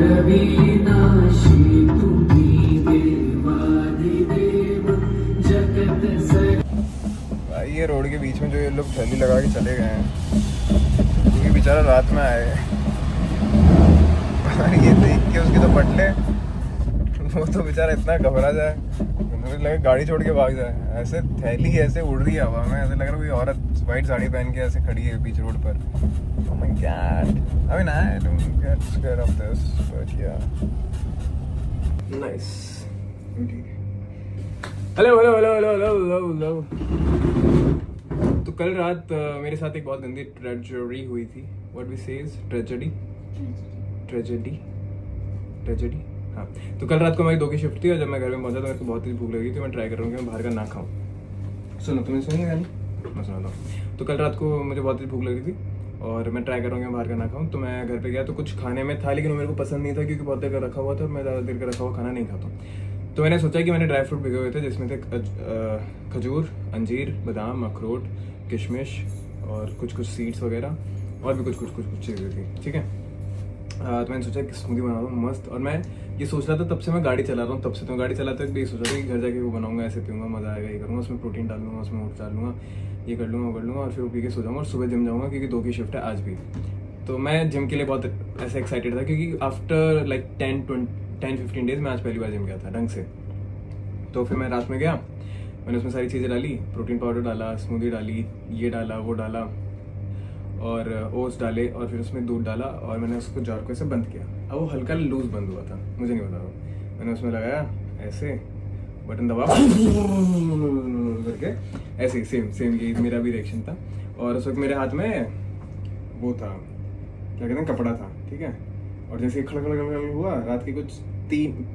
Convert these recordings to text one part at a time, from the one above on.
भाई ये रोड के बीच में जो ये लोग थैली लगा के चले गए हैं, क्योंकि बेचारा रात में आए, ये देख के उसके तो पटले, वो तो बेचारा इतना घबरा जाए, मुझे लगा गाड़ी छोड़ के भाग जाए। ऐसे थैली ऐसे उड़ रही है हवा में, ऐसे लग रहा है कोई औरत वाइट साड़ी पहन के ऐसे खड़ी है बीच रोड पर। Oh my God. I mean, I don't get scared of this, but yeah. Nice. Hello hello hello hello hello hello hello. तो कल रात मेरे साथ एक बहुत गंदी ट्रेजेडी हुई थी। What we say is tragedy. हाँ, तो कल रात को मेरी 2 की शिफ्ट थी और जब मैं घर में पहुंचा तो मेरे को बहुत ही भूख लगी थी। मैं ट्राई कर रहा हूँ कि मैं बाहर का ना खाऊं। सुनो, तुम्हें सुनिए गानी, मैं सुनाता हूँ। तो कल रात को मुझे बहुत ही भूख लगी थी और मैं ट्राई कर रहा हूँ कि बाहर का ना खाऊं। तो मैं घर पे गया तो कुछ खाने में था, लेकिन मेरे को पसंद नहीं था क्योंकि बहुत देर का रखा हुआ था। मैं ज़्यादा देर का रखा हुआ खाना नहीं खाता हूँ। तो मैंने सोचा कि मैंने ड्राई फ्रूट भिगोए हुए थे, जिसमें थे खजूर, अंजीर, बादाम, अखरोट, किशमिश और कुछ सीड्स वगैरह और भी कुछ चीज़ें थी। ठीक है, तो मैंने सोचा कि स्मूदी बना दूँ मस्त। और मैं ये सोच रहा था तब से, मैं गाड़ी चला रहा हूँ तब से, तो गाड़ी चलाते हुए ये सोच रहा था कि घर जाके वो बनाऊंगा, ऐसे पीऊंगा, मज़ा आएगा, ये करूँगा, उसमें प्रोटीन डाल लूँगा, उसमें ओट्स डाल लूँगा, ये कर लूँगा वो कर लूँगा और फिर वो पी के सो जाऊँगा और सुबह जिम जाऊँगा क्योंकि 2 की शिफ्ट है आज भी। तो मैं जिम के लिए बहुत ऐसे एक्साइटेड था क्योंकि आफ्टर लाइक 10-15 डेज मैं आज पहली बार जिम गया था ढंग से। तो फिर मैं रात में गया, मैंने उसमें सारी चीज़ें डाली, प्रोटीन पाउडर डाला, स्मूदी डाली, ये डाला वो डाला और ओट्स डाले और फिर उसमें दूध डाला और मैंने उसको जार को ऐसे बंद किया। अब वो हल्का लूज बंद हुआ था, मुझे नहीं पता, मैंने उसमें लगाया ऐसे बटन दबा करके, ऐसे ही सेम ये मेरा भी रिएक्शन था। और उस वक्त मेरे हाथ में वो था, क्या कहते हैं, कपड़ा था। ठीक है, और जैसे खड़क हुआ, रात के कुछ तीन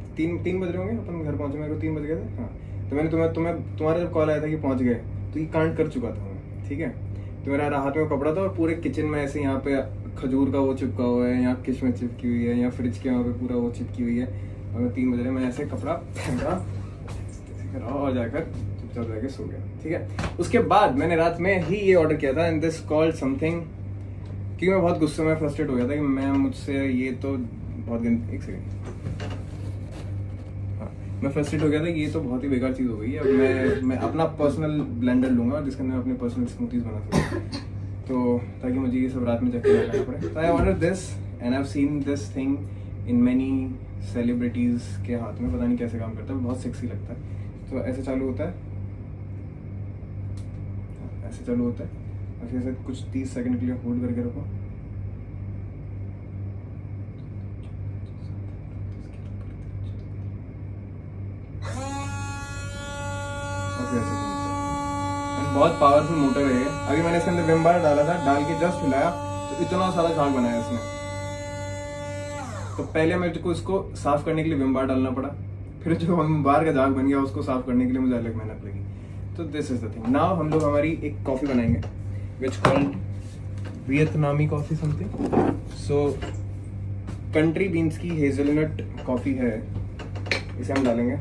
बज रहे होंगे, अपन घर पहुंचे, मेरे को 3 बज गए थे। हाँ, तो मैंने तुम्हारा जब कॉल आया था कि पहुंच गए, तो ये कांड कर चुका था मैं। ठीक है, तो मेरा हाथ में कपड़ा था और पूरे किचन में ऐसे यहाँ पे खजूर का वो चिपका हुआ है, यहाँ किशमिश चिपकी हुई है, यहाँ फ्रिज के वहाँ पे पूरा वो चिपकी हुई है। और 3 बज रहे, मैं ऐसे कपड़ा फेंका और जाकर चुपचाप जाके सो गया। ठीक है, उसके बाद मैंने रात में ही ये ऑर्डर किया था, एंड दिस कॉल्ड समथिंग, क्योंकि मैं बहुत गुस्से में फ्रस्ट्रेट हो गया था कि मुझसे ये तो बहुत एक सेकेंड, हाँ, मैं फ्रस्ट्रेट हो गया था कि ये तो बहुत ही बेकार चीज़ हो गई है। अब मैं अपना पर्सनल ब्लेंडर लूँगा जिसके अंदर मैं अपने पर्सनल स्मूथीज बना सकूँ, तो ताकि मुझे ये सब रात में चक्कर लगाना पड़े। तो I order this and I have seen this thing in many celebrities के हाथ में, पता नहीं कैसे काम करता है, बहुत सेक्सी लगता है। तो ऐसे चालू होता है, ऐसे चालू होता है और फिर कुछ 30 सेकंड के लिए होल्ड करके रखो। बहुत पावरफुल मोटर है। अभी मैंने इसके अंदर विम बार डाला था, डाल के जस्ट हिलाया तो इतना सारा झाग बनाया इसने। तो पहले मेरे को इसको साफ करने के लिए विम बार डालना पड़ा, फिर जो विम बार का झाग बन गया उसको साफ करने के लिए मुझे अलग मेहनत लगी। तो this is the thing. Now हम लोग हमारी एक कॉफी बनाएंगे which called Vietnamese coffee something. So country beans की हेजलनट कॉफी है, इसे हम डालेंगे।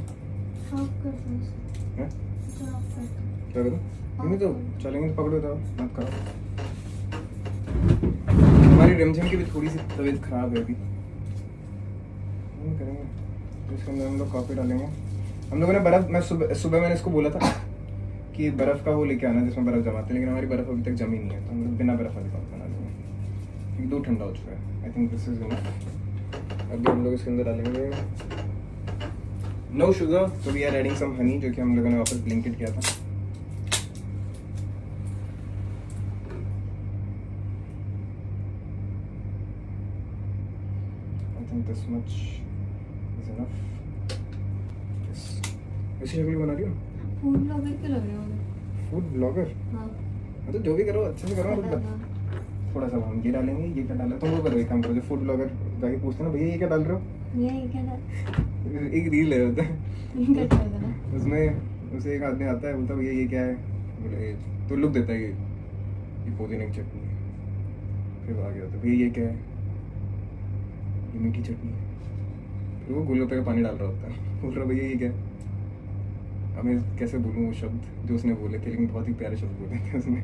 क्या करूँ? नहीं तो चलेंगे, तो पकड़ो, मत करो। हमारी रिमझिम की भी थोड़ी सी तबीयत खराब है अभी, करेंगे। इसके अंदर हम लोग कॉफी डालेंगे। हम लोगों ने बर्फ, मैं सुबह मैंने इसको बोला था कि बर्फ़ का वो लेके आना जिसमें बर्फ़ जमाते हैं, लेकिन हमारी बर्फ़ अभी तक जमी नहीं है, तो हम लोग बिना बर्फ़ वाली कॉफी बना लेंगे क्योंकि दूध ठंडा हो चुका है। I think this is enough. अभी हम लोग इसके अंदर डालेंगे नो शुगर, तो we are adding some honey, जो कि हम लोगों ने वापस ब्लिंकेट किया था। This much is enough. Yes. ऐसी शक्ल बना रही हो? फूड ब्लॉगर क्यों लग रहे हो? Food blogger? हाँ। तो जो भी करो अच्छे से करो। थोड़ा सा हम ये डालेंगे, ये क्या डाला, तुम वो करो, एक काम करो, जो फूड ब्लॉगर जाके पूछते ना, भैया ये क्या डाल रहे हो? ये क्या डाल? एक रील है होता है उसमें, उसे एक आदमी आता है, बोलता भैया ये क्या है, बोले तो लुक देता है ये पुदीने की चटनी है। फिर आ गया तो भैया ये क्या है, मीठी चटनी। फिर वो गोलगप्पे का पानी डाल रहा होता है, बोल रहा भैया ये क्या। अब मैं कैसे बोलूँ वो शब्द जो उसने बोले थे, लेकिन बहुत ही प्यारे शब्द बोले थे उसने।